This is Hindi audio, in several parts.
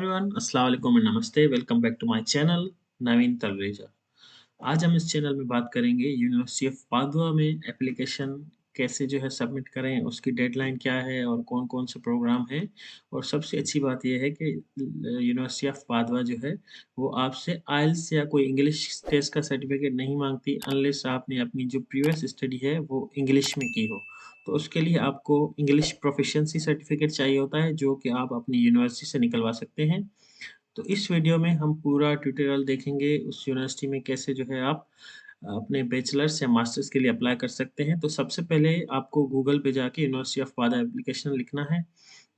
एवरीवन अस्सलाम वालेकुम एंड नमस्ते। Welcome back to my channel Naveen Talreja. आज हम इस चैनल में बात करेंगे यूनिवर्सिटी ऑफ पादुआ में एप्लीकेशन कैसे जो है सबमिट करें, उसकी डेडलाइन क्या है और कौन-कौन से प्रोग्राम हैं। और सबसे अच्छी बात ये है कि यूनिवर्सिटी ऑफ पादुआ जो है वो आपसे आइल्स या कोई इंग्लिश टेस्ट का सर्टिफिकेट नहीं मांगती अनलेस आपने अपनी जो प्रीवियस स्टडी है वो इंग्लिश में की हो। तो उसके लिए आपको इंग्लिश प्रोफिशिएंसी सर्टिफिकेट चाहिए होता है जो कि आप अपनी यूनिवर्सिटी से निकलवा सकते हैं। तो इस वीडियो में हम पूरा ट्यूटोरियल देखेंगे उस यूनिवर्सिटी में कैसे जो है आप अपने बैचलर्स या मास्टर्स के लिए अप्लाई कर सकते हैं। तो सबसे पहले आपको गूगल पे जाके यूनिवर्सिटी ऑफ पादुआ एप्लीकेशन लिखना है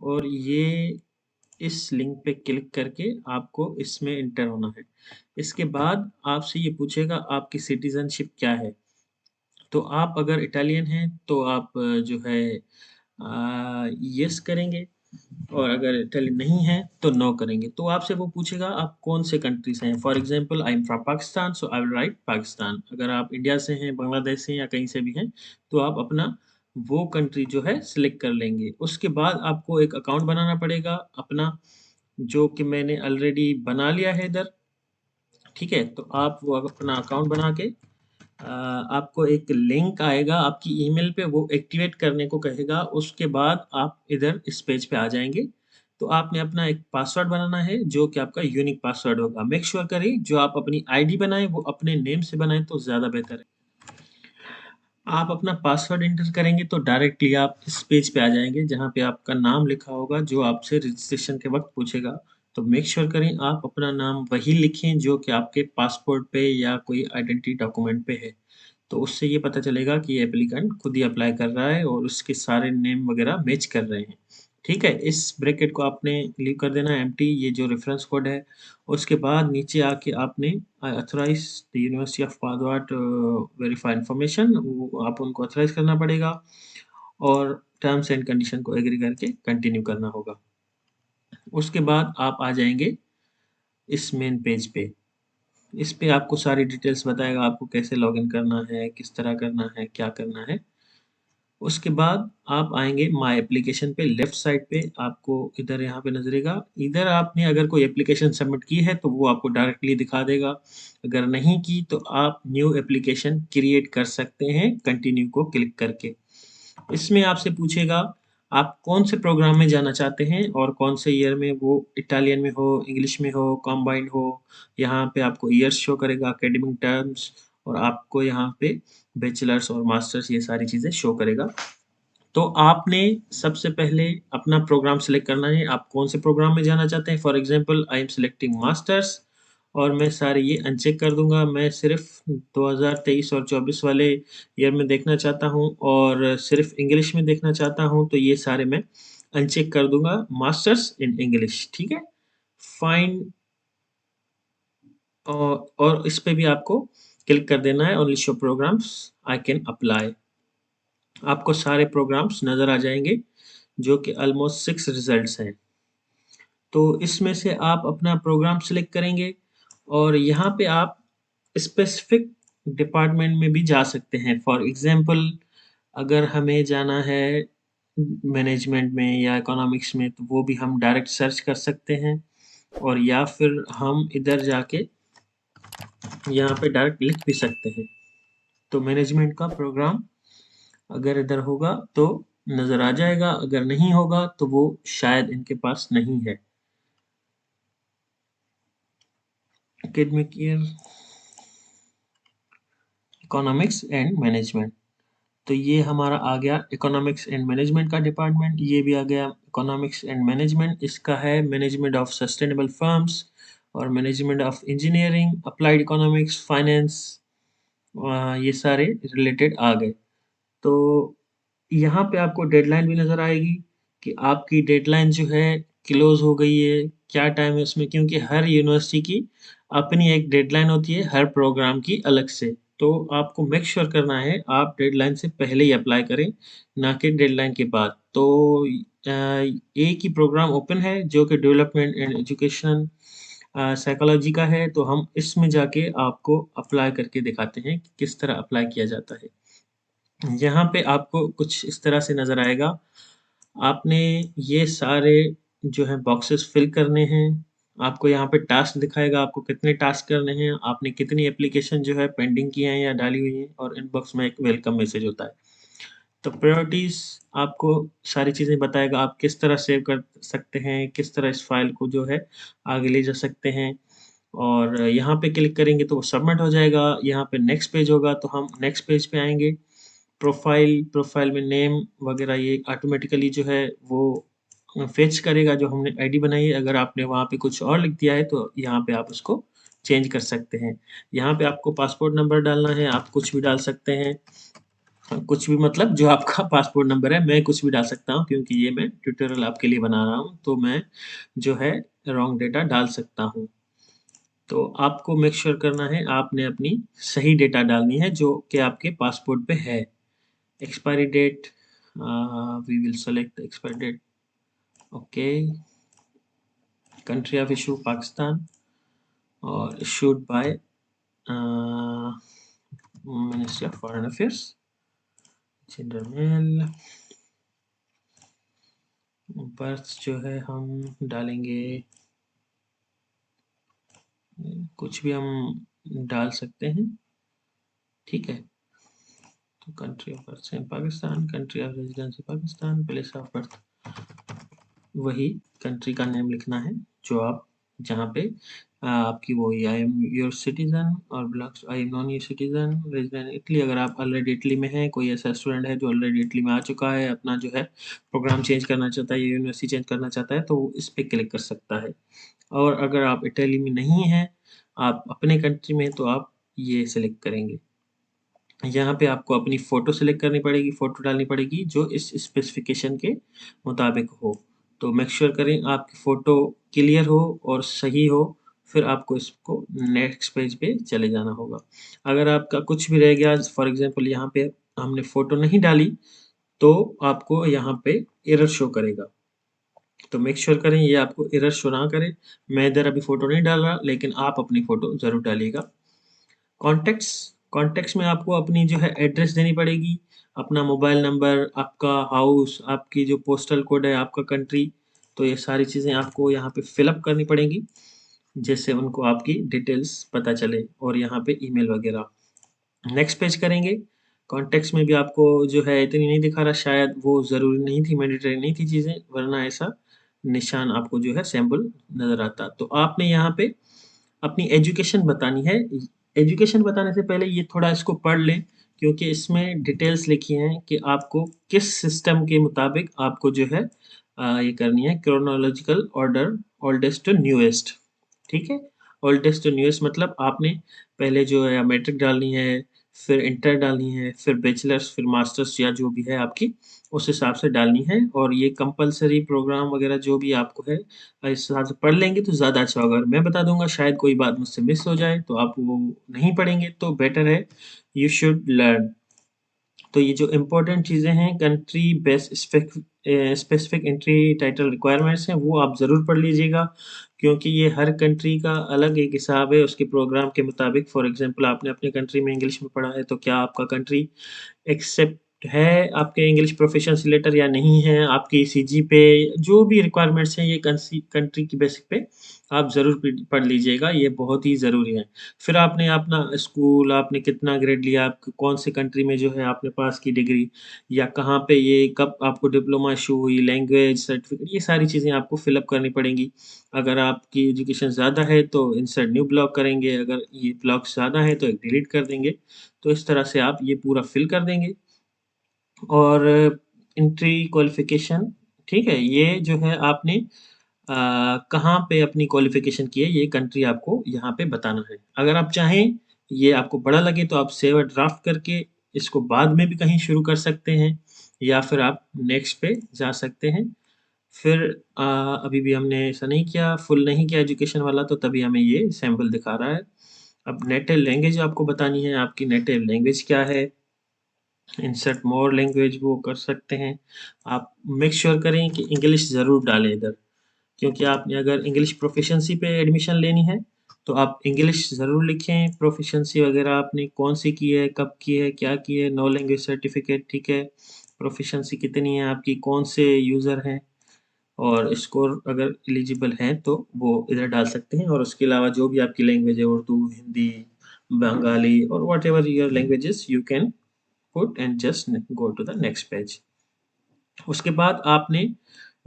और ये इस लिंक पे क्लिक करके आपको इसमें एंटर होना है। इसके बाद आपसे ये पूछेगा आपकी सिटीज़नशिप क्या है? तो आप अगर इटालियन हैं तो आप जो है येस करेंगे और अगर इटालियन नहीं है तो नो करेंगे। तो आपसे वो पूछेगा आप कौन से कंट्री से हैं। For example I am from Pakistan so I will write Pakistan. अगर आप इंडिया से हैं, बांग्लादेश से हैं या कहीं से भी हैं तो आप अपना वो कंट्री जो है सिलेक्ट कर लेंगे। उसके बाद आपको एक अकाउंट बनाना पड़ेगा अपना, जो कि मैंने ऑलरेडी बना लिया है इधर। ठीक है, तो आप वो अपना अकाउंट बना के आपको एक लिंक आएगा आपकी ईमेल पे, वो एक्टिवेट करने को कहेगा। उसके बाद आप इधर इस पेज पे आ जाएँगे। तो आपने अपना एक पासवर्ड बनाना है जो कि आपका यूनिक पासवर्ड होगा। मेक श्योर करें जो आप अपनी आईडी बनाएँ वो अपने नेम से बनाएँ तो ज़्यादा बेहतर है। आप अपना पासवर्ड एंटर करेंगे तो डायरेक्टली आप इस पेज पे आ जाएँगे जहाँ पे आपका नाम लिखा होगा जो आपसे रजिस्ट्रेशन के वक़्त पूछेगा। तो मेक श्योर करें आप अपना नाम वही लिखें जो कि आपके पासपोर्ट पे या कोई आइडेंटिटी डॉक्यूमेंट पे है। तो उससे ये पता चलेगा कि ये एप्लीकेंट खुद ही अप्लाई कर रहा है और उसके सारे नेम वगैरह मैच कर रहे हैं। ठीक है? इस ब्रैकेट को आपने लीव कर देना है एम्प्टी, ये जो रेफरेंस कोड है। उसके बाद नीचे आके आपने authorise the University of Padua to verify information, वो आप उनको ऑथराइज़ करना पड़ेगा और टर्म्स एंड कंडीशन को एग्री करके कंटिन्यू करना होगा। उसके बाद आप आ जाएँगे इस मेन पेज पे। इस पे आपको सारी डिटेल्स बताएगा, आपको कैसे लॉगिन करना है, किस तरह करना है, क्या करना है। उसके बाद आप आएँगे माय एप्लीकेशन पे, लेफ्ट साइड पे आपको इधर यहाँ पे नज़रेगा। इधर आपने अगर कोई एप्लीकेशन सबमिट की है तो वो आपको डायरेक्टली दिखा देगा। अगर नहीं की तो आप न्यू एप्लीकेशन क्रिएट कर सकते हैं कंटिन्यू को क्लिक करके। इसमें आपसे पूछेगा आप कौन से प्रोग्राम में जाना चाहते हैं और कौन से ईयर में, वो इटालियन में हो, इंग्लिश में हो, कंबाइंड हो। यहाँ पे आपको ईयर्स शो करेगा, एकेडमिक टर्म्स, और आपको यहाँ पे बैचलर्स और मास्टर्स ये सारी चीज़ें शो करेगा। तो आपने सबसे पहले अपना प्रोग्राम सेलेक्ट करना है, आप कौन से प्रोग्राम में जाना चाहते हैं। For example I am selecting masters और मैं सारे ये अनचेक कर दूँगा। मैं सिर्फ़ 2023 और 24 वाले ईयर में देखना चाहता हूँ और सिर्फ़ इंग्लिश में देखना चाहता हूँ, तो ये सारे मैं अनचेक कर दूँगा, मास्टर्स इन इंग्लिश, ठीक है? फाइंड और इस पे भी आपको क्लिक कर देना है, only show programmes I can apply. आपको सारे प्रोग्राम्स नज़र आ जाएँगे जो कि ऑलमोस्ट 6 रिज़ल्ट्स हैं। तो इसमें से आप अपना प्रोग्राम सेलेक्ट करेंगे और यहाँ पे आप स्पेसिफ़िक डिपार्टमेंट में भी जा सकते हैं। फॉर एग्ज़ाम्पल अगर हमें जाना है मैनेजमेंट में या इकोनॉमिक्स में तो वो भी हम डायरेक्ट सर्च कर सकते हैं, और या फिर हम इधर जाके यहाँ पे डायरेक्ट लिख भी सकते हैं। तो मैनेजमेंट का प्रोग्राम अगर इधर होगा तो नज़र आ जाएगा, अगर नहीं होगा तो वो शायद इनके पास नहीं है। Academic year economics and management, तो ये हमारा आ गया इकोनॉमिक्स एंड मैनेजमेंट का डिपार्टमेंट। ये भी आ गया इकोनॉमिक्स एंड मैनेजमेंट। इसका है मैनेजमेंट ऑफ सस्टेनेबल फर्म्स और management of engineering, applied economics, finance, ये सारे रिलेटेड आ गए। तो यहाँ पे आपको डेडलाइन भी नज़र आएगी कि आपकी डेडलाइन जो है क्लोज़ हो गई है, क्या टाइम है उसमें, क्योंकि हर यूनिवर्सिटी की अपनी एक डेडलाइन होती है, हर प्रोग्राम की अलग से। तो आपको मेक श्योर करना है आप डेडलाइन से पहले ही अप्लाई करें, ना कि डेडलाइन के बाद। तो एक ही प्रोग्राम ओपन है जो कि डेवलपमेंट एंड एजुकेशन साइकोलॉजी का है, तो हम इसमें जाके आपको अप्लाई करके दिखाते हैं कि किस तरह अप्लाई किया जाता है। यहाँ पे आपको कुछ इस तरह से नज़र आएगा। आपने ये सारे जो है बॉक्सेस फिल करने हैं। आपको यहाँ पे टास्क दिखाएगा, आपको कितने टास्क करने हैं, आपने कितनी एप्लीकेशन जो है पेंडिंग की हैं या डाली हुई हैं, और इनबॉक्स में एक वेलकम मैसेज होता है। तो प्रायोरिटीज़ आपको सारी चीज़ें बताएगा, आप किस तरह सेव कर सकते हैं, किस तरह इस फ़ाइल को जो है आगे ले जा सकते हैं। और यहाँ पे क्लिक करेंगे तो वो सबमिट हो जाएगा, यहाँ पे नेक्स्ट पेज होगा तो हम नेक्स्ट पेज पे आएँगे। प्रोफ़ाइल में नेम वग़ैरह ये ऑटोमेटिकली जो है वो फ़ेच करेगा जो हमने आईडी बनाई है। अगर आपने वहाँ पे कुछ और लिख दिया है तो यहाँ पे आप उसको चेंज कर सकते हैं। यहाँ पे आपको पासपोर्ट नंबर डालना है, आप कुछ भी डाल सकते हैं। कुछ भी मतलब जो आपका पासपोर्ट नंबर है, मैं कुछ भी डाल सकता हूँ क्योंकि ये मैं ट्यूटोरियल आपके लिए बना रहा हूँ, तो मैं जो है रॉन्ग डेटा डाल सकता हूँ। तो आपको मेक श्योर करना है आपने अपनी सही डेटा डालनी है जो कि आपके पासपोर्ट पे है। Expiry date we will select expiry date okay. Country of issue Pakistan और issued by ministry of foreign affairs gender male. Birth जो है हम डालेंगे कुछ भी हम डाल सकते हैं, ठीक है। तो country of birth Pakistan, country of residency Pakistan, place of birth वही कंट्री का नेम लिखना है जो आप जहाँ पे आपकी वो आई एम योर सिटीजन और belongs I am non your citizen resident Italy. अगर आप ऑलरेडी इटली में हैं, कोई ऐसा स्टूडेंट है जो ऑलरेडी इटली में आ चुका है, अपना जो है प्रोग्राम चेंज करना चाहता है या यूनिवर्सिटी चेंज करना चाहता है, तो वो इस पे क्लिक कर सकता है। और अगर आप इटली में नहीं हैं, आप अपने कंट्री में, तो आप ये सिलेक्ट करेंगे। यहाँ पे आपको अपनी फ़ोटो सेलेक्ट करनी पड़ेगी, फ़ोटो डालनी पड़ेगी जो इस स्पेसिफ़िकेशन के मुताबिक हो। तो मेक श्योर करें आपकी फ़ोटो क्लियर हो और सही हो, फिर आपको इसको नेक्स्ट पेज पे चले जाना होगा। अगर आपका कुछ भी रह गया, फॉर एग्ज़ाम्पल यहाँ पे हमने फ़ोटो नहीं डाली, तो आपको यहाँ पे एरर शो करेगा। तो मेक श्योर करें ये आपको एरर शो ना करे। मैं इधर अभी फ़ोटो नहीं डाल रहा, लेकिन आप अपनी फ़ोटो ज़रूर डालिएगा। कॉन्टेक्ट्स कॉन्टेक्ट्स में आपको अपनी जो है एड्रेस देनी पड़ेगी, अपना मोबाइल नंबर, आपका हाउस, आपकी जो पोस्टल कोड है, आपका कंट्री, तो ये सारी चीज़ें आपको यहाँ पे फिल अप करनी पड़ेंगी, जिससे उनको आपकी डिटेल्स पता चले और यहाँ पे ईमेल वगैरह। नेक्स्ट पेज करेंगे, कॉन्टेक्ट्स में भी आपको जो है इतनी नहीं दिखा रहा, शायद वो ज़रूरी नहीं थी, मैंडेटरी नहीं थी चीज़ें, वरना ऐसा निशान आपको जो है सिंबल नज़र आता। तो आपने यहाँ पे अपनी एजुकेशन बतानी है। एजुकेशन बताने से पहले ये थोड़ा इसको पढ़ लें, क्योंकि इसमें डिटेल्स लिखी हैं कि आपको किस सिस्टम के मुताबिक आपको जो है ये करनी है, chronological order oldest to newest, ठीक है। ओल्डेस्ट टू न्यूएस्ट मतलब आपने पहले जो है मैट्रिक डालनी है, फिर इंटर डालनी है, फिर बैचलर्स, फिर मास्टर्स या जो भी है आपकी, उस हिसाब से डालनी है। और ये कंपल्सरी प्रोग्राम वगैरह जो भी आपको है इस हिसाब से पढ़ लेंगे तो ज़्यादा अच्छा होगा। अगर मैं बता दूँगा शायद कोई बात मुझसे मिस हो जाए, तो आप वो नहीं पढ़ेंगे तो बेटर है, यू शुड लर्न। तो ये जो इम्पोर्टेंट चीज़ें हैं, country based specific entry title requirements हैं, वो आप ज़रूर पढ़ लीजिएगा, क्योंकि ये हर कंट्री का अलग एक हिसाब है उसके प्रोग्राम के मुताबिक। फॉर एग्ज़ाम्पल आपने अपने कंट्री में इंग्लिश में पढ़ा है, तो क्या आपका कंट्री एक्सेप्ट है आपके इंग्लिश प्रोफिशिएंसी लेटर या नहीं है, आपकी सीजी पे जो भी रिक्वायरमेंट्स हैं, ये कंट्री की बेसिस पे आप ज़रूर पढ़ लीजिएगा, ये बहुत ही ज़रूरी है। फिर आपने अपना स्कूल, आपने कितना ग्रेड लिया, आप कौन से कंट्री में जो है आपने पास की डिग्री, या कहाँ पे ये कब आपको डिप्लोमा इशू हुई, लैंग्वेज सर्टिफिकेट, ये सारी चीज़ें आपको फिल अप करनी पड़ेंगी। अगर आपकी एजुकेशन ज़्यादा है तो इंसर्ट न्यू ब्लॉक करेंगे, अगर ये ब्लॉक्स ज़्यादा है तो एक डिलीट कर देंगे। तो इस तरह से आप ये पूरा फिल कर देंगे। और एंट्री क्वालिफ़िकेशन, ठीक है? ये जो है आपने कहाँ पे अपनी क्वालिफ़िकेशन की है, ये कंट्री आपको यहाँ पे बताना है। अगर आप चाहें, ये आपको बड़ा लगे तो आप सेव अ ड्राफ्ट करके इसको बाद में भी कहीं शुरू कर सकते हैं, या फिर आप नेक्स्ट पे जा सकते हैं। फिर अभी भी हमने ऐसा नहीं किया, फुल नहीं किया एजुकेशन वाला, तो तभी हमें ये सैंपल दिखा रहा है। अब नेटिव लैंग्वेज आपको बतानी है, आपकी नेटिव लैंग्वेज क्या है? इंसर्ट मोर लैंग्वेज वो कर सकते हैं। आप मेक श्योर करें कि इंग्लिश ज़रूर डालें इधर, क्योंकि आपने अगर इंग्लिश प्रोफिशिएंसी पे एडमिशन लेनी है, तो आप इंग्लिश ज़रूर लिखें। प्रोफिशिएंसी वगैरह आपने कौन-सी की है, कब की है, क्या की है, नो लैंग्वेज सर्टिफिकेट, ठीक है। प्रोफिशिएंसी कितनी है आपकी, कौन से यूज़र हैं, और स्कोर अगर एलिजिबल हैं तो वो इधर डाल सकते हैं, और उसके अलावा जो भी आपकी लैंग्वेज है, उर्दू, हिंदी, बंगाली और whatever your languages, you can put and just go to the next page. उसके बाद आपने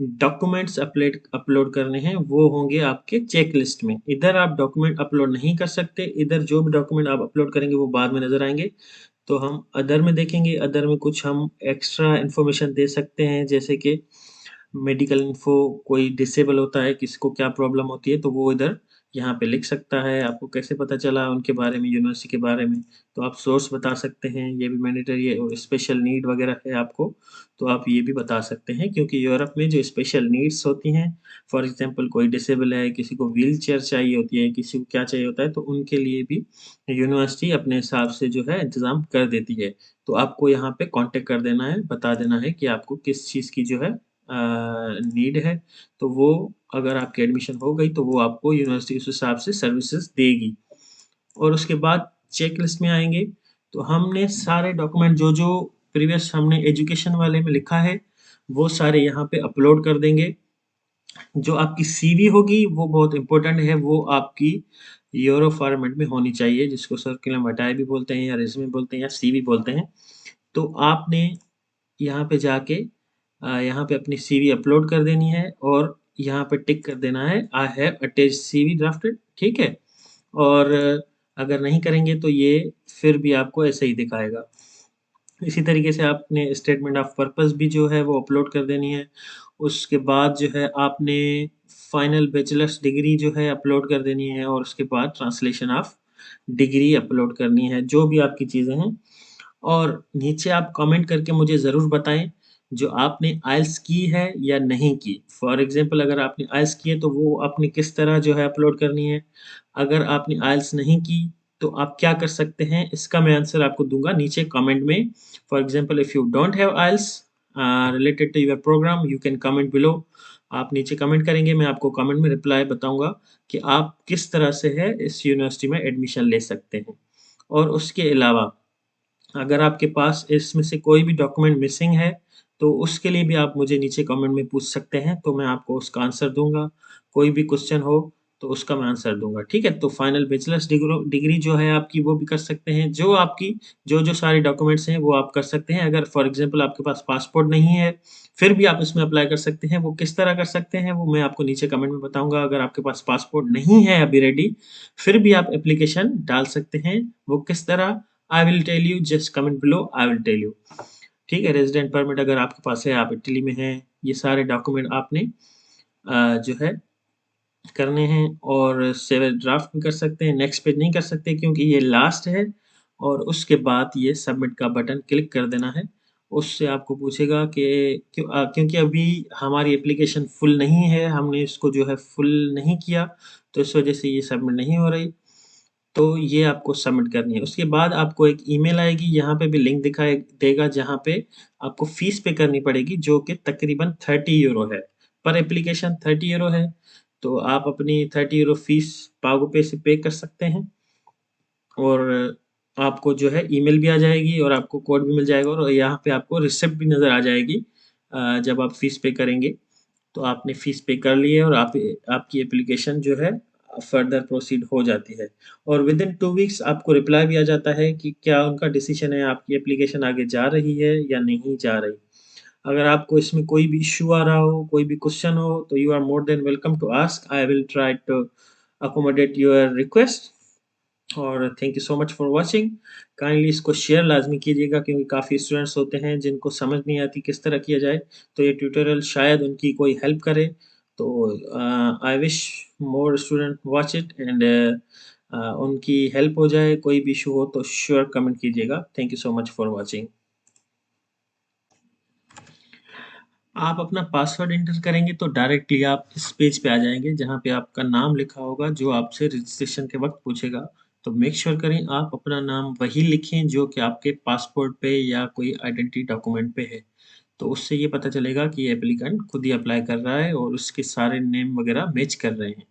डॉक्यूमेंट्स अपलोड करने हैं, वो होंगे आपके चेक लिस्ट में। इधर आप डॉक्यूमेंट अपलोड नहीं कर सकते, इधर जो भी डॉक्यूमेंट आप अपलोड करेंगे वो बाद में नज़र आएंगे। तो हम अदर में देखेंगे, अदर में कुछ हम एक्स्ट्रा इन्फॉर्मेशन दे सकते हैं, जैसे कि मेडिकल इन्फो, कोई डिसेबल होता है, किसी को क्या प्रॉब्लम होती है, तो वो इधर यहाँ पे लिख सकता है। आपको कैसे पता चला उनके बारे में, यूनिवर्सिटी के बारे में, तो आप सोर्स बता सकते हैं, ये भी मैंडेटरी है। और स्पेशल नीड वगैरह है आपको, तो आप ये भी बता सकते हैं, क्योंकि यूरोप में जो स्पेशल नीड्स होती हैं, फॉर एग्जांपल कोई डिसेबल है, किसी को व्हील चेयर चाहिए होती है, किसी को क्या चाहिए होता है, तो उनके लिए भी यूनिवर्सिटी अपने हिसाब से जो है इंतज़ाम कर देती है। तो आपको यहाँ पे कॉन्टैक्ट कर देना है, बता देना है कि आपको किस चीज़ की जो है नीड है, तो वो अगर आपकी एडमिशन हो गई तो वो आपको यूनिवर्सिटी उस हिसाब से सर्विसेज देगी। और उसके बाद चेक लिस्ट में आएँगे, तो हमने सारे डॉक्यूमेंट जो प्रीवियस हमने एजुकेशन वाले में लिखा है, वो सारे यहाँ पे अपलोड कर देंगे। जो आपकी सीवी होगी वो बहुत इम्पोर्टेंट है, वो आपकी यूरो फॉर्मेट में होनी चाहिए, जिसको सर्कुलर वटाई भी बोलते हैं, या रिज्यूमे बोलते हैं, या सीवी बोलते हैं। तो आपने यहाँ पे जाके यहाँ पे अपनी सीवी अपलोड कर देनी है, और यहाँ पे टिक कर देना है I have attached CV drafted, ठीक है? और अगर नहीं करेंगे तो ये फिर भी आपको ऐसे ही दिखाएगा। इसी तरीके से आपने स्टेटमेंट ऑफ पर्पस भी जो है वो अपलोड कर देनी है। उसके बाद जो है आपने फाइनल बैचलर्स डिग्री जो है अपलोड कर देनी है, और उसके बाद ट्रांसलेशन ऑफ डिग्री अपलोड करनी है, जो भी आपकी चीज़ें हैं। और नीचे आप कमेंट करके मुझे ज़रूर बताएँ, जो आपने आइल्स की है या नहीं की। फॉर एग्ज़ाम्पल अगर आपने आइल्स की है तो वो आपने किस तरह जो है अपलोड करनी है। अगर आपने आइल्स नहीं की तो आप क्या कर सकते हैं, इसका मैं आंसर आपको दूँगा नीचे कमेंट में। For example if you don't have IELTS related to your programme, you can comment below. आप नीचे कमेंट करेंगे, मैं आपको कमेंट में रिप्लाई बताऊँगा कि आप किस तरह से है इस यूनिवर्सिटी में एडमिशन ले सकते हैं। और उसके अलावा अगर आपके पास इसमें से कोई भी डॉक्यूमेंट मिसिंग है, तो उसके लिए भी आप मुझे नीचे कमेंट में पूछ सकते हैं, तो मैं आपको उसका आंसर दूँगा। कोई भी क्वेश्चन हो, तो उसका मैं आंसर दूँगा, ठीक है? तो फाइनल बैचलर्स डिग्री जो है आपकी, वो भी कर सकते हैं। जो आपकी जो सारे डॉक्यूमेंट्स हैं, वो आप कर सकते हैं। अगर फॉर एग्ज़ाम्पल आपके पास पासपोर्ट नहीं है, फिर भी आप इसमें अप्लाई कर सकते हैं। वो किस तरह कर सकते हैं, वो मैं आपको नीचे कमेंट में बताऊँगा। अगर आपके पास पासपोर्ट नहीं है अभी रेडी, फिर भी आप एप्लीकेशन डाल सकते हैं। वो किस तरह, I will tell you, just comment below, I will tell you. ठीक है? रेज़िडेंट परमिट अगर आपके पास है, आप इटली में हैं, ये सारे डॉक्यूमेंट आपने जो है करने हैं, और सेव एज़ ड्राफ्ट भी कर सकते हैं। नेक्स्ट पेज नहीं कर सकते क्योंकि ये लास्ट है, और उसके बाद ये सबमिट का बटन क्लिक कर देना है। उससे आपको पूछेगा कि क्योंकि अभी हमारी एप्लीकेशन फुल नहीं है, हमने इसको जो है फुल नहीं किया, तो इस वजह से ये सबमिट नहीं हो रही। तो ये आपको सबमिट करनी है। उसके बाद आपको एक ईमेल आएगी, यहाँ पे भी लिंक दिखाई देगा, जहाँ पे आपको फीस पे करनी पड़ेगी, जो कि तकरीबन 30 यूरो है। पर एप्लीकेशन 30 यूरो है, तो आप अपनी 30 यूरो फीस पागो पे से पे कर सकते हैं, और आपको जो है ईमेल भी आ जाएगी, और आपको कोड भी मिल जाएगा, और यहाँ पे आपको रिसिप्ट भी नज़र आ जाएगी जब आप फीस पे करेंगे। तो आपने फ़ीस पे कर ली है, और आपकी एप्लीकेशन जो है फर्दर प्रोसीड हो जाती है, और विदिन 2 वीक्स आपको रिप्लाई भी आ जाता है कि क्या उनका डिसीजन है, आपकी एप्लीकेशन आगे जा रही है या नहीं जा रही। अगर आपको इसमें कोई भी इश्यू आ रहा हो, कोई भी क्वेश्चन हो, तो you are more than welcome to ask. I will try to accommodate your request. और thank you so much for watching. Kindly इसको शेयर लाज़मी कीजिएगा, क्योंकि काफ़ी स्टूडेंट्स होते हैं जिनको समझ नहीं आती किस तरह किया जाए, तो ये ट्यूटोरियल शायद उनकी कोई हेल्प करे। तो I wish more student watch it, and उनकी हेल्प हो जाए। कोई भी इश्यू हो तो श्योर कमेंट कीजिएगा। Thank you so much for watching. आप अपना पासवर्ड एंटर करेंगे तो डायरेक्टली आप इस पेज पे आ जाएँगे, जहाँ पे आपका नाम लिखा होगा, जो आपसे रजिस्ट्रेशन के वक़्त पूछेगा। तो मेक श्योर करें आप अपना नाम वही लिखें जो कि आपके पासपोर्ट पे या कोई आइडेंटिटी डॉक्यूमेंट पे है। तो उससे ये पता चलेगा कि ये एप्लीकेंट खुद ही अप्लाई कर रहा है, और उसके सारे नेम वगैरह मैच कर रहे हैं।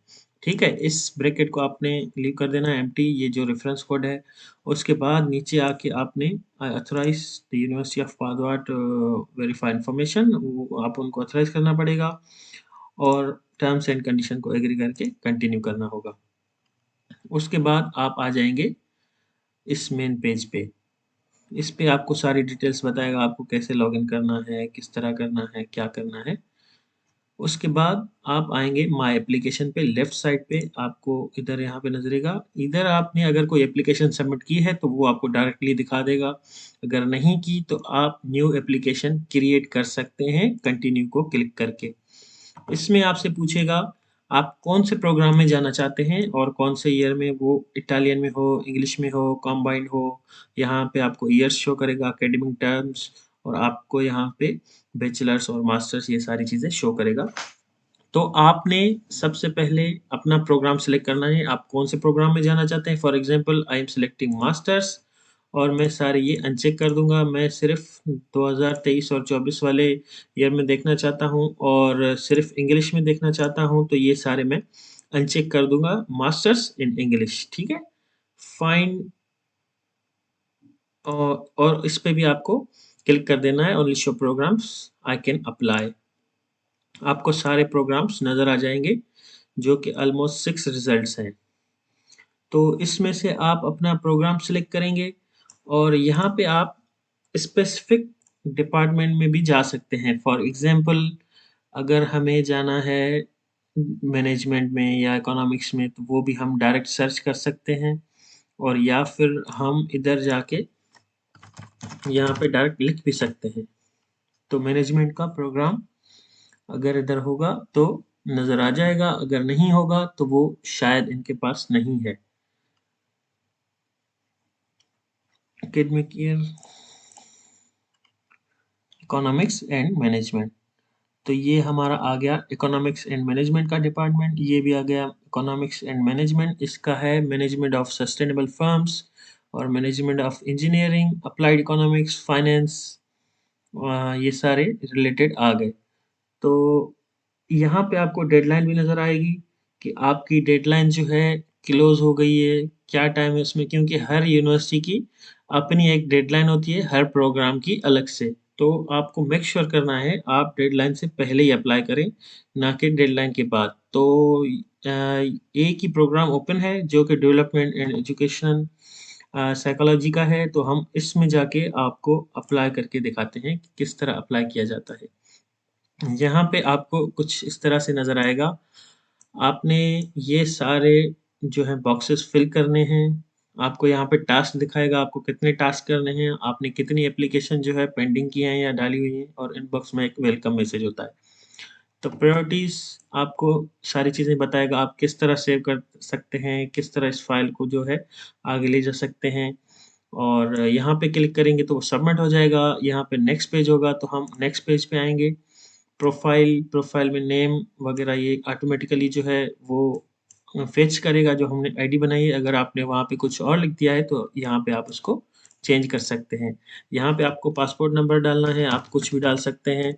ठीक है? इस ब्रैकेट को आपने लीव कर देना है एम्प्टी, ये जो रेफरेंस कोड है। उसके बाद नीचे आके आपने authorise the University of Padua to verify information, वो आप उनको ऑथराइज़ करना पड़ेगा। और टर्म्स एंड कंडीशन को एग्री करके कंटिन्यू करना होगा। उसके बाद आप आ जाएंगे इस मेन पेज पे। इस पे आपको सारी डिटेल्स बताएगा, आपको कैसे लॉगिन करना है, किस तरह करना है, क्या करना है। उसके बाद आप आएंगे माय एप्लीकेशन पे। लेफ्ट साइड पे आपको इधर यहाँ पे नजरेगा, इधर आपने अगर कोई एप्लीकेशन सबमिट की है तो वो आपको डायरेक्टली दिखा देगा। अगर नहीं की तो आप न्यू एप्लीकेशन क्रिएट कर सकते हैं कंटिन्यू को क्लिक करके। इसमें आपसे पूछेगा आप कौन से प्रोग्राम में जाना चाहते हैं और कौन से ईयर में, वो इटालियन में हो, इंग्लिश में हो, कंबाइंड हो। यहाँ पे आपको ईयर्स शो करेगा, एकेडमिक टर्म्स, और आपको यहाँ पे बैचलर्स और मास्टर्स ये सारी चीज़ें शो करेगा। तो आपने सबसे पहले अपना प्रोग्राम सेलेक्ट करना है, आप कौन से प्रोग्राम में जाना चाहते हैं। For example I am selecting masters, और मैं सारे ये अनचेक कर दूंगा। मैं सिर्फ 2023 और 24 वाले ईयर में देखना चाहता हूँ और सिर्फ इंग्लिश में देखना चाहता हूँ, तो ये सारे मैं अनचेक कर दूंगा, मास्टर्स इन इंग्लिश। ठीक है, फाइन। और इस पे भी आपको क्लिक कर देना है, only show programmes I can apply. आपको सारे प्रोग्राम्स नज़र आ जाएंगे जो कि ऑलमोस्ट 6 रिजल्ट्स हैं। तो इसमें से आप अपना प्रोग्राम सेलेक्ट करेंगे और यहाँ पे आप स्पेसिफिक डिपार्टमेंट में भी जा सकते हैं। फॉर एग्जांपल अगर हमें जाना है मैनेजमेंट में या इकोनॉमिक्स में, तो वो भी हम डायरेक्ट सर्च कर सकते हैं, और या फिर हम इधर जाके यहाँ पे डायरेक्ट लिख भी सकते हैं। तो मैनेजमेंट का प्रोग्राम अगर इधर होगा तो नज़र आ जाएगा, अगर नहीं होगा तो वो शायद इनके पास नहीं है। Academic year economics and management, तो ये हमारा आ गया इकोनॉमिक्स एंड मैनेजमेंट का डिपार्टमेंट। ये भी आ गया इकोनॉमिक्स एंड मैनेजमेंट। इसका है मैनेजमेंट ऑफ सस्टेनेबल फर्म्स और management of engineering, applied economics, finance, ये सारे रिलेटेड आ गए। तो यहाँ पे आपको डेडलाइन भी नज़र आएगी कि आपकी डेडलाइन जो है क्लोज हो गई है, क्या टाइम है उसमें, क्योंकि हर यूनिवर्सिटी की अपनी एक डेडलाइन होती है, हर प्रोग्राम की अलग से। तो आपको मेक श्योर करना है आप डेडलाइन से पहले ही अप्लाई करें, ना कि डेडलाइन के बाद। तो एक ही प्रोग्राम ओपन है जो कि डेवलपमेंट एंड एजुकेशन साइकोलॉजी का है, तो हम इसमें जाके आपको अप्लाई करके दिखाते हैं कि किस तरह अप्लाई किया जाता है। यहाँ पे आपको कुछ इस तरह से नज़र आएगा। आपने ये सारे जो है बॉक्सेस फिल करने हैं। आपको यहाँ पे टास्क दिखाएगा, आपको कितने टास्क करने हैं, आपने कितनी एप्लीकेशन जो है पेंडिंग की हैं या डाली हुई हैं, और इनबॉक्स में एक वेलकम मैसेज होता है। तो प्रायोरिटीज़ आपको सारी चीज़ें बताएगा, आप किस तरह सेव कर सकते हैं, किस तरह इस फाइल को जो है आगे ले जा सकते हैं। और यहाँ पे क्लिक करेंगे तो वो सबमिट हो जाएगा। यहाँ पे नेक्स्ट पेज होगा तो हम नेक्स्ट पेज पे आएँगे। प्रोफाइल में नेम वगैरह ये ऑटोमेटिकली जो है वो फेच करेगा जो हमने आईडी बनाई है। अगर आपने वहाँ पे कुछ और लिख दिया है तो यहाँ पे आप उसको चेंज कर सकते हैं। यहाँ पे आपको पासपोर्ट नंबर डालना है, आप कुछ भी डाल सकते हैं।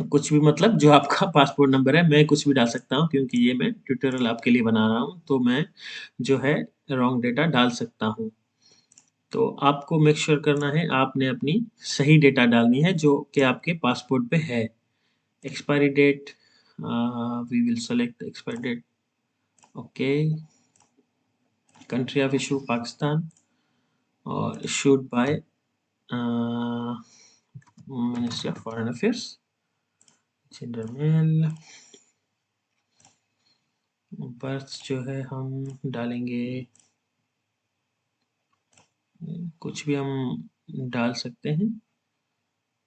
कुछ भी मतलब जो आपका पासपोर्ट नंबर है, मैं कुछ भी डाल सकता हूँ क्योंकि ये मैं ट्यूटोरियल आपके लिए बना रहा हूँ, तो मैं जो है रॉन्ग डेटा डाल सकता हूँ। तो आपको मेक श्योर करना है आपने अपनी सही डेटा डालनी है जो कि आपके पासपोर्ट पे है। Expiry date, we will select the expiry date. Okay, country of issue Pakistan, or issued by uh, Ministry of Foreign Affairs. Gender male, birth जो है हम डालेंगे, कुछ भी हम डाल सकते हैं।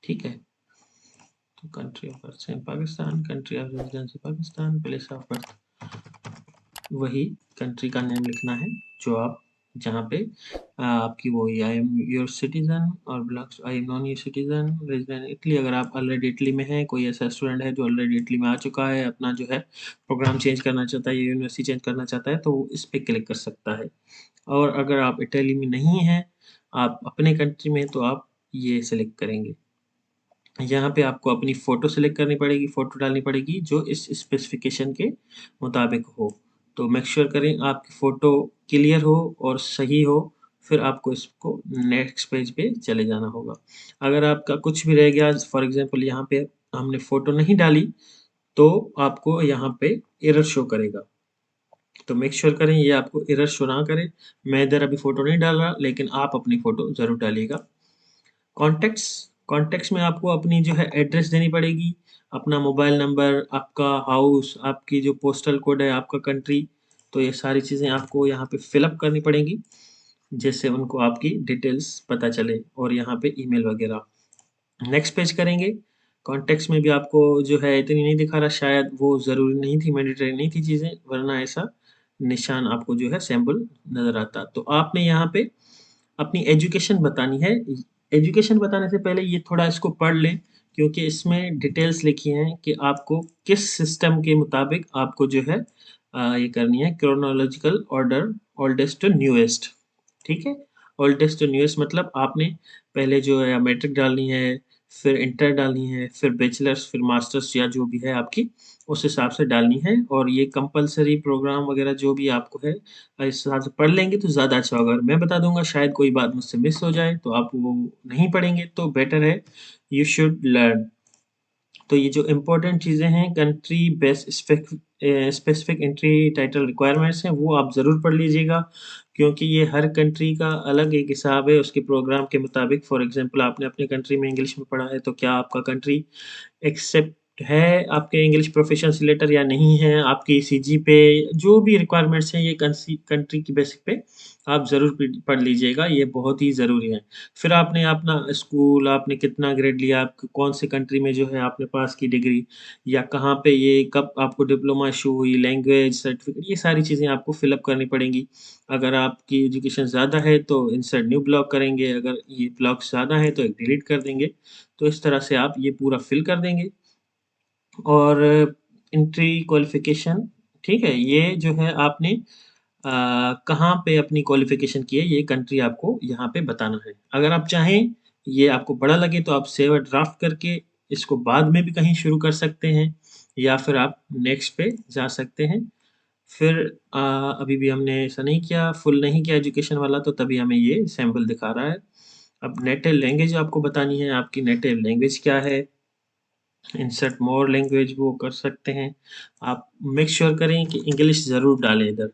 ठीक है, तो कंट्री ऑफ बर्थ से Pakistan, country of residence Pakistan, place of birth वही कंट्री का नेम लिखना है जो आप जहाँ पे आपकी वो आई एम योर सिटीजन और belongs, I am non your citizen resident Italy. अगर आप ऑलरेडी इटली में हैं, कोई ऐसा स्टूडेंट है जो ऑलरेडी इटली में आ चुका है, अपना जो है प्रोग्राम चेंज करना चाहता है या यूनिवर्सिटी चेंज करना चाहता है, तो वो इस पर क्लिक कर सकता है। और अगर आप इटली में नहीं हैं, आप अपने कंट्री में, तो आप ये सिलेक्ट करेंगे। यहाँ पे आपको अपनी फ़ोटो सेलेक्ट करनी पड़ेगी, फ़ोटो डालनी पड़ेगी जो इस स्पेसिफिकेशन के मुताबिक हो। तो मेक श्योर करें आपकी फ़ोटो क्लियर हो और सही हो, फिर आपको इसको नेक्स्ट पेज पे चले जाना होगा। अगर आपका कुछ भी रह गया, फॉर एग्ज़ाम्पल यहाँ पे हमने फ़ोटो नहीं डाली, तो आपको यहाँ पे एरर शो करेगा। तो मेक श्योर करें ये आपको एरर शो ना करे। मैं इधर अभी फ़ोटो नहीं डाल रहा, लेकिन आप अपनी फ़ोटो ज़रूर डालिएगा। कॉन्टैक्ट्स कॉन्टैक्ट्स में आपको अपनी जो है एड्रेस देनी पड़ेगी, अपना मोबाइल नंबर, आपका हाउस, आपकी जो पोस्टल कोड है, आपका कंट्री, तो ये सारी चीज़ें आपको यहाँ पे फ़िल अप करनी पड़ेंगी, जिससे उनको आपकी डिटेल्स पता चले और यहाँ पे ईमेल वगैरह। नेक्स्ट पेज करेंगे, कॉन्टेक्स्ट में भी आपको जो है इतनी नहीं दिखा रहा, शायद वो ज़रूरी नहीं थी, मैंडेटरी नहीं थी चीज़ें, वरना ऐसा निशान आपको जो है सिंबल नज़र आता। तो आपने यहाँ पे अपनी एजुकेशन बतानी है। एजुकेशन बताने से पहले ये थोड़ा इसको पढ़ लें, क्योंकि इसमें डिटेल्स लिखी हैं कि आपको किस सिस्टम के मुताबिक आपको जो है ये करनी है, chronological order, oldest to newest, ठीक है? ओल्डेस्ट टू न्यूएस्ट मतलब आपने पहले जो है मैट्रिक डालनी है, फिर इंटर डालनी है, फिर बैचलर्स, फिर मास्टर्स या जो भी है आपकी, उस हिसाब से डालनी है। और ये कंपल्सरी प्रोग्राम वगैरह जो भी आपको है, इस हिसाब से पढ़ लेंगे तो ज़्यादा अच्छा होगा। अगर मैं बता दूँगा शायद कोई बात मुझसे मिस हो जाए, तो आप वो नहीं पढ़ेंगे तो बेटर है, यू शुड लर्न। तो ये जो इम्पोर्टेंट चीज़ें हैं, country based specific entry title requirements हैं, वो आप ज़रूर पढ़ लीजिएगा, क्योंकि ये हर कंट्री का अलग एक हिसाब है उसके प्रोग्राम के मुताबिक। फॉर एग्ज़ाम्पल आपने अपनी कंट्री में इंग्लिश में पढ़ा है, तो क्या आपका कंट्री एक्सेप्ट है आपके इंग्लिश प्रोफिशिएंसी लेटर या नहीं है, आपकी सीजी पे जो भी रिक्वायरमेंट्स हैं, ये कंट्री की बेसिस पे आप ज़रूर पढ़ लीजिएगा, ये बहुत ही ज़रूरी है। फिर आपने अपना स्कूल, आपने कितना ग्रेड लिया, आप कौन से कंट्री में जो है आपने पास की डिग्री, या कहाँ पे ये कब आपको डिप्लोमा इश्यू हुई, लैंग्वेज सर्टिफिकेट, ये सारी चीज़ें आपको फिल अप करनी पड़ेंगी। अगर आपकी एजुकेशन ज़्यादा है तो इंसर्ट न्यू ब्लॉक करेंगे, अगर ये ब्लॉक ज़्यादा है तो एक डिलीट कर देंगे। तो इस तरह से आप ये पूरा फिल कर देंगे। और एंट्री क्वालिफ़िकेशन, ठीक है? ये जो है आपने कहाँ पे अपनी क्वालिफ़िकेशन की है, ये कंट्री आपको यहाँ पे बताना है। अगर आप चाहें, ये आपको बड़ा लगे तो आप सेव अ ड्राफ्ट करके इसको बाद में भी कहीं शुरू कर सकते हैं, या फिर आप नेक्स्ट पे जा सकते हैं। फिर अभी भी हमने ऐसा नहीं किया, फुल नहीं किया एजुकेशन वाला, तो तभी हमें ये सैंपल दिखा रहा है। अब नेटिव लैंग्वेज आपको बतानी है, आपकी नेटिव लैंग्वेज क्या है? इंसर्ट मोर लैंग्वेज वो कर सकते हैं। आप मेक श्योर करें कि इंग्लिश ज़रूर डालें इधर,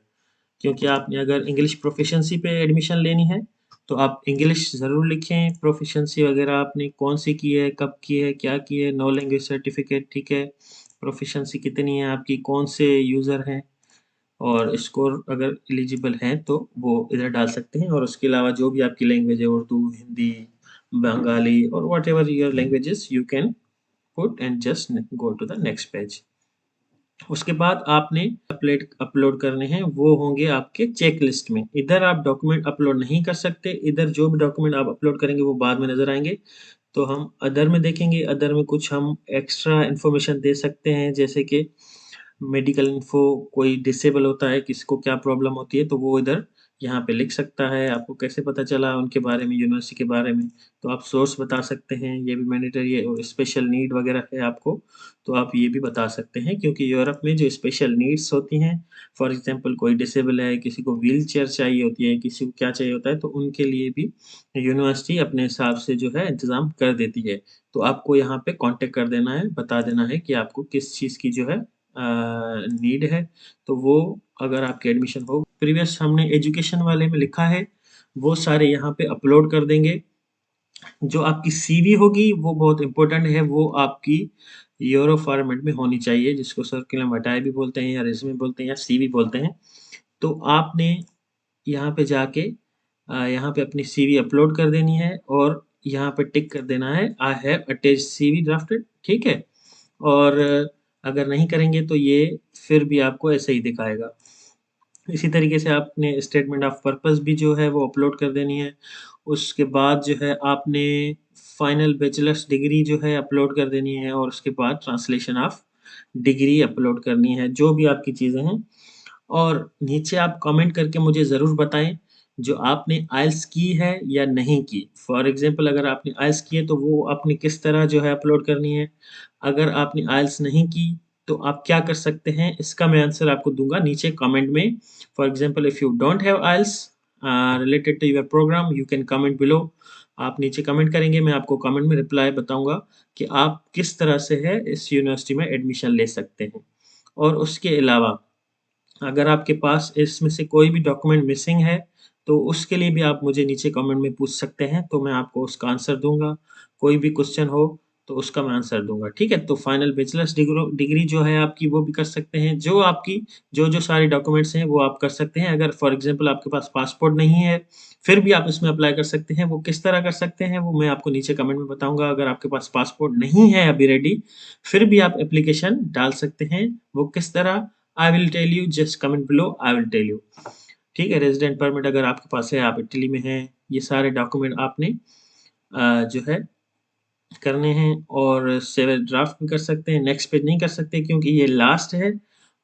क्योंकि आपने अगर इंग्लिश प्रोफिशिएंसी पे एडमिशन लेनी है, तो आप इंग्लिश ज़रूर लिखें। प्रोफिशिएंसी वगैरह आपने कौन-सी की है, कब की है, क्या की है, नो लैंग्वेज सर्टिफिकेट, ठीक है। प्रोफिशिएंसी कितनी है आपकी, कौन से यूज़र हैं, और स्कोर अगर एलिजिबल हैं, तो वो इधर डाल सकते हैं। और उसके अलावा जो भी आपकी लैंग्वेज है, उर्दू, हिंदी, बंगाली और whatever your languages, you can put and just go to the next page. उसके बाद आपने अपलोड करने हैं, वो होंगे आपके चेक लिस्ट में। इधर आप डॉक्यूमेंट अपलोड नहीं कर सकते, इधर जो भी डॉक्यूमेंट आप अपलोड करेंगे वो बाद में नज़र आएँगे। तो हम अदर में देखेंगे, अदर में कुछ हम एक्स्ट्रा इन्फॉर्मेशन दे सकते हैं, जैसे कि मेडिकल इन्फो, कोई डिसेबल होता है, किसी को क्या प्रॉब्लम होती है, तो वो इधर यहाँ पे लिख सकता है। आपको कैसे पता चला उनके बारे में, यूनिवर्सिटी के बारे में, तो आप सोर्स बता सकते हैं, ये भी मैंडेटरी है। और स्पेशल नीड वगैरह है आपको, तो आप ये भी बता सकते हैं, क्योंकि यूरोप में जो स्पेशल नीड्स होती हैं, फॉर एग्ज़ाम्पल कोई डिसेबल है, किसी को व्हीलचेयर चाहिए होती है, किसी को क्या चाहिए होता है, तो उनके लिए भी यूनिवर्सिटी अपने हिसाब से जो है इंतज़ाम कर देती है। तो आपको यहाँ पे कॉन्टैक्ट कर देना है, बता देना है कि आपको किस चीज़ की जो है नीड है, तो वो अगर आपकी एडमिशन हो, प्रीवियस हमने एजुकेशन वाले में लिखा है, वो सारे यहाँ पे अपलोड कर देंगे। जो आपकी सीवी होगी वो बहुत इम्पोर्टेंट है, वो आपकी यूरो फॉर्मेट में होनी चाहिए, जिसको सर्कुलर मटाई भी बोलते हैं या रिज्यूमे बोलते हैं या सीवी बोलते हैं। तो आपने यहाँ पे जाके यहाँ पे अपनी सीवी अपलोड कर देनी है, और यहाँ पे टिक कर देना है I have attached CV drafted, ठीक है? और अगर नहीं करेंगे तो ये फिर भी आपको ऐसे ही दिखाएगा। इसी तरीके से आपने स्टेटमेंट ऑफ पर्पज़ भी जो है वो अपलोड कर देनी है। उसके बाद जो है आपने फाइनल बैचलर्स डिग्री जो है अपलोड कर देनी है, और उसके बाद ट्रांसलेशन ऑफ डिग्री अपलोड करनी है, जो भी आपकी चीज़ें हैं। और नीचे आप कमेंट करके मुझे ज़रूर बताएँ, जो आपने आइल्स की है या नहीं की। फॉर एग्ज़ाम्पल अगर आपने आइल्स की है, तो वो आपने किस तरह जो है अपलोड करनी है। अगर आपने आइल्स नहीं की, तो आप क्या कर सकते हैं, इसका मैं आंसर आपको दूँगा नीचे कमेंट में। For example if you don't have IELTS related to your programme, you can comment below. आप नीचे कमेंट करेंगे, मैं आपको कमेंट में रिप्लाई बताऊँगा कि आप किस तरह से है इस यूनिवर्सिटी में एडमिशन ले सकते हैं। और उसके अलावा अगर आपके पास इसमें से कोई भी डॉक्यूमेंट मिसिंग है, तो उसके लिए भी आप मुझे नीचे कमेंट में पूछ सकते हैं, तो मैं आपको उसका आंसर दूँगा। कोई भी क्वेश्चन हो, तो उसका मैं आंसर दूँगा, ठीक है? तो फाइनल बैचलर्स डिग्री जो है आपकी वो भी कर सकते हैं। जो आपकी जो-जो सारे डॉक्यूमेंट्स हैं, वो आप कर सकते हैं। अगर फॉर एग्ज़ाम्पल आपके पास पासपोर्ट नहीं है, फिर भी आप इसमें अप्लाई कर सकते हैं। वो किस तरह कर सकते हैं, वो मैं आपको नीचे कमेंट में बताऊँगा। अगर आपके पास पासपोर्ट नहीं है अभी रेडी, फिर भी आप एप्लीकेशन डाल सकते हैं। वो किस तरह I will tell you just comment below I will tell you ठीक है रेजिडेंट परमिट अगर आपके पास है आप इटली में हैं ये सारे डॉक्यूमेंट आपने जो है करने हैं और सेव एज़ ड्राफ्ट भी कर सकते हैं नेक्स्ट पेज नहीं कर सकते क्योंकि ये लास्ट है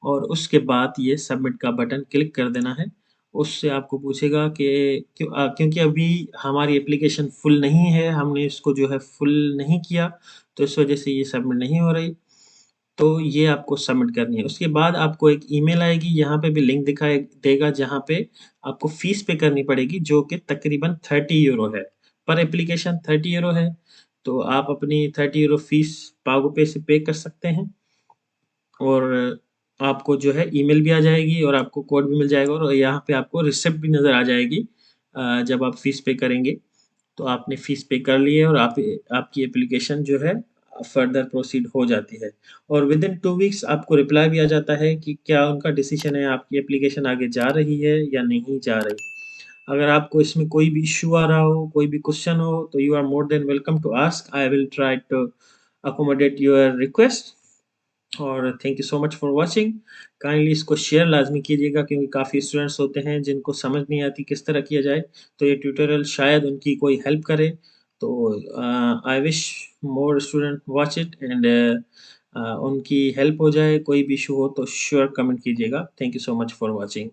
और उसके बाद ये सबमिट का बटन क्लिक कर देना है उससे आपको पूछेगा कि क्योंकि अभी हमारी एप्लीकेशन फुल नहीं है हमने इसको जो है फुल नहीं किया तो इस वजह से ये सबमिट नहीं हो रही तो ये आपको सबमिट करनी है। उसके बाद आपको एक ईमेल आएगी, यहाँ पे भी लिंक दिखाई देगा जहाँ पे आपको फ़ीस पे करनी पड़ेगी जो कि तकरीबन 30 यूरो है। पर एप्लीकेशन 30 यूरो है, तो आप अपनी 30 यूरो फ़ीस पागो पे से पे कर सकते हैं और आपको जो है ईमेल भी आ जाएगी और आपको कोड भी मिल जाएगा और यहाँ पे आपको रिसिप्ट भी नज़र आ जाएगी जब आप फ़ीस पे करेंगे। तो आपने फ़ीस पे कर ली है और आपकी एप्लीकेशन जो है फर्दर प्रोसीड हो जाती है और विदिन 2 वीक्स आपको रिप्लाई भी आ जाता है कि क्या उनका डिसीजन है, आपकी एप्लीकेशन आगे जा रही है या नहीं जा रही। अगर आपको इसमें कोई भी इश्यू आ रहा हो, कोई भी क्वेश्चन हो, तो you are more than welcome to ask. I will try to accommodate your request और thank you so much for watching. Kindly इसको शेयर लाज़मी कीजिएगा क्योंकि काफ़ी स्टूडेंट्स होते हैं जिनको समझ नहीं आती किस तरह किया जाए, तो ये ट्यूटोरियल शायद उनकी कोई हेल्प करे। तो I wish more student watch it and उनकी हेल्प हो जाए, कोई भी इश्यू हो तो श्योर कमेंट कीजिएगा। Thank you so much for watching.